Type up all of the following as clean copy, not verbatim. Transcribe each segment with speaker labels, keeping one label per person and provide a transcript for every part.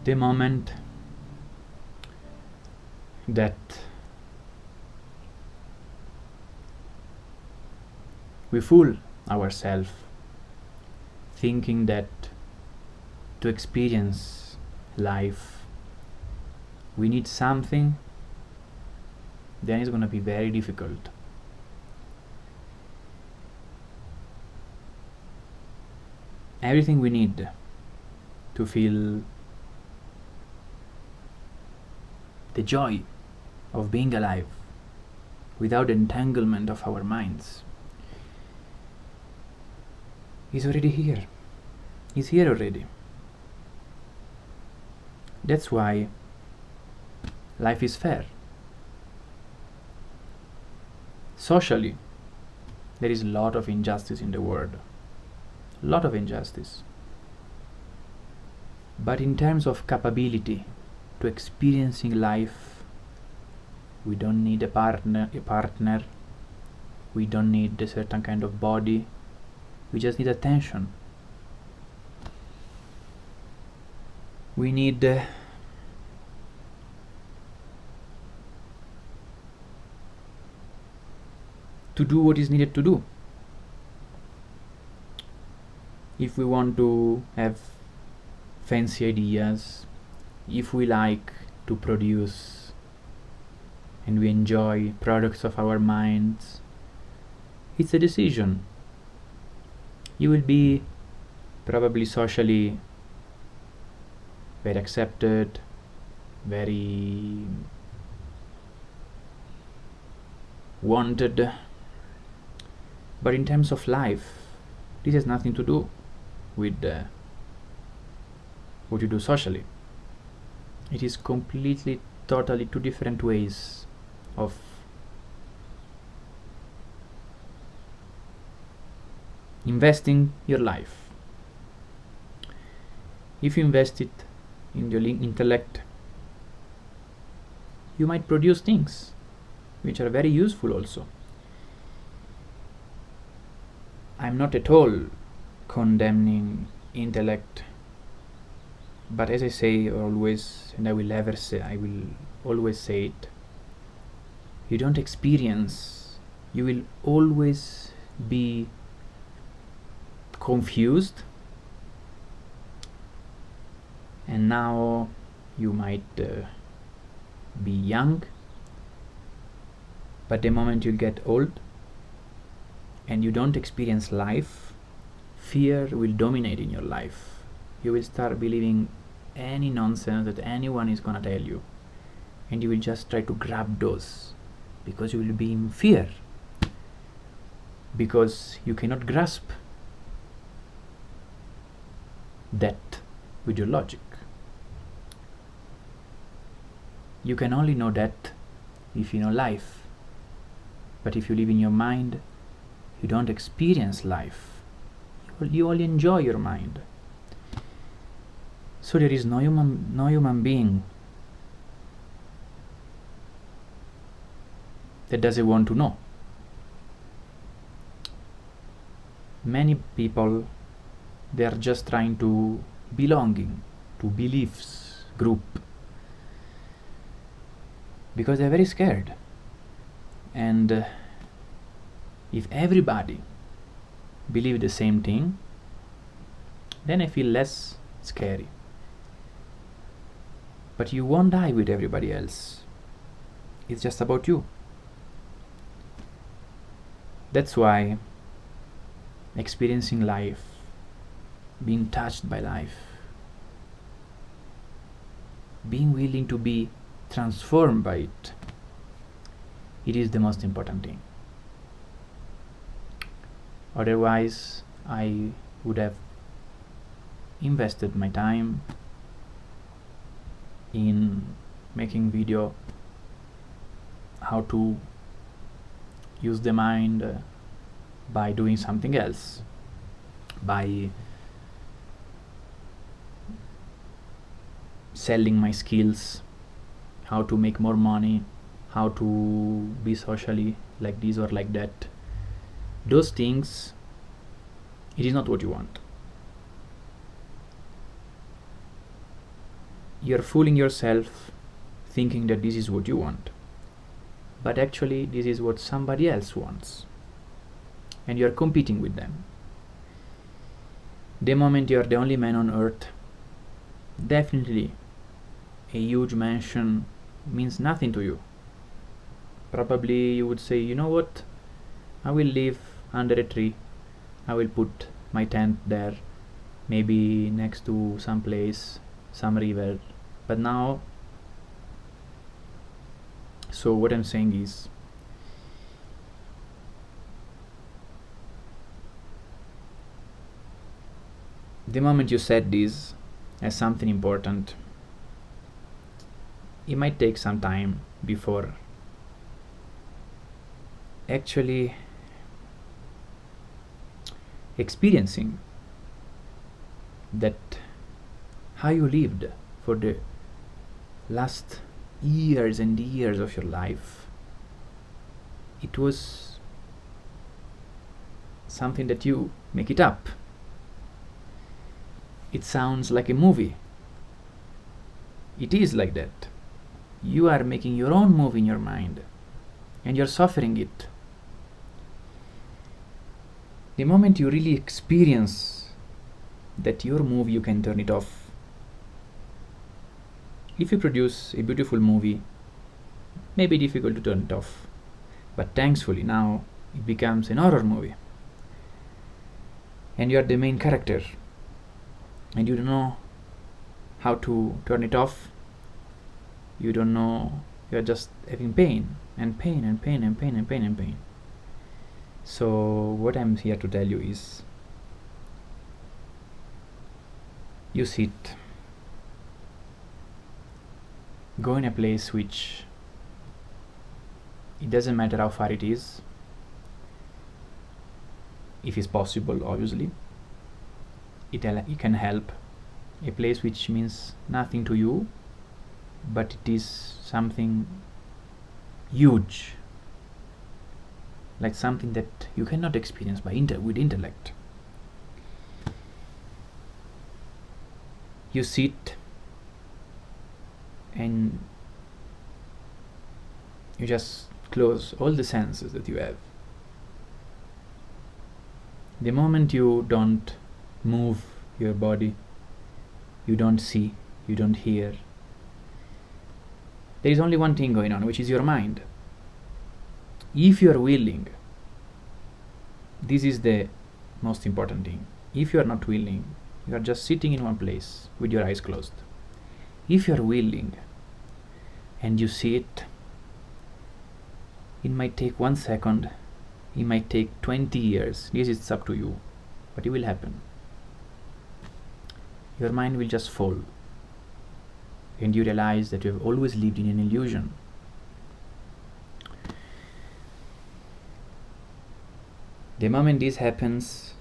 Speaker 1: The moment that we fool ourselves thinking that to experience life we need something, then it's going to be very difficult. Everything we need to feel the joy of being alive without entanglement of our minds is already here. Is here already. That's why life is fair. Socially, there is a lot of injustice in the world. A lot of injustice. But in terms of capability to experiencing life, we don't need a partner. We don't need a certain kind of body. We just need attention. We need to do what is needed to do. If we want to have fancy ideas, if we like to produce and we enjoy products of our minds, it's a decision. You will be probably socially very accepted, very wanted, but in terms of life, this has nothing to do with what you do socially. It is completely, totally two different ways of investing your life. If you invest it in your intellect, you might produce things which are very useful also. I'm not at all condemning intellect, but as I say always, and I will always say it, you don't experience, you will always be confused, and now you might be young, but the moment you get old and you don't experience life, fear will dominate in your life. You will start believing any nonsense that anyone is gonna tell you, and you will just try to grab those because you will be in fear, because you cannot grasp that with your logic. You can only know that if you know life, but if you live in your mind, you don't experience life. You only enjoy your mind. So there is no human being that doesn't want to know. Many people, they are just trying to belonging to beliefs group because they're very scared. And if everybody believe the same thing, then I feel less scary. But you won't die with everybody else. It's just about you. That's why experiencing life, being touched by life, being willing to be transformed by it, it is the most important thing. Otherwise, I would have invested my time in making video how to use the mind by doing something else, by selling my skills, how to make more money, how to be socially like this or like that. Those things, it is not what you want. you're fooling yourself thinking that this is what you want, but actually this is what somebody else wants, and you're competing with them. The moment you're the only man on earth, definitely a huge mansion means nothing to you. Probably you would say, you know what, I will live under a tree, I will put my tent there, maybe next to some place, some river. But now, so what I'm saying is, the moment you set this as something important, it might take some time before actually experiencing that how you lived for the last years and years of your life. It was something that you make it up. It sounds like a movie. It is like that. You are making your own movie in your mind, and you're suffering it. The moment you really experience that your movie, you can turn it off. If you produce a beautiful movie, it may be difficult to turn it off, but thankfully now it becomes an horror movie, and you are the main character, and you don't know how to turn it off. You don't know, you're just having pain and pain and pain and pain and pain and pain. So what I'm here to tell you is, you sit, go in a place which, it doesn't matter how far it is, if it's possible, obviously, it can help. A place which means nothing to you, but it is something huge, like something that you cannot experience with intellect. You sit and you just close all the senses that you have. The moment you don't move your body, you don't see, you don't hear, there is only one thing going on, which is your mind. If you are willing, this is the most important thing. If you are not willing, you are just sitting in one place with your eyes closed. If you are willing and you see it, it might take 1 second, it might take 20 years, this is up to you, but it will happen. Your mind will just fall, and you realize that you have always lived in an illusion. The moment this happens,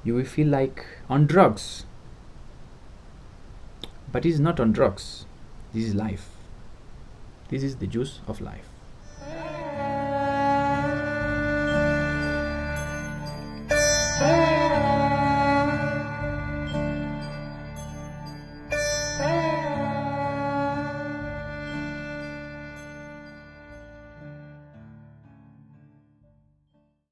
Speaker 1: you will feel like on drugs. But it's not on drugs. This is life. This is the juice of life.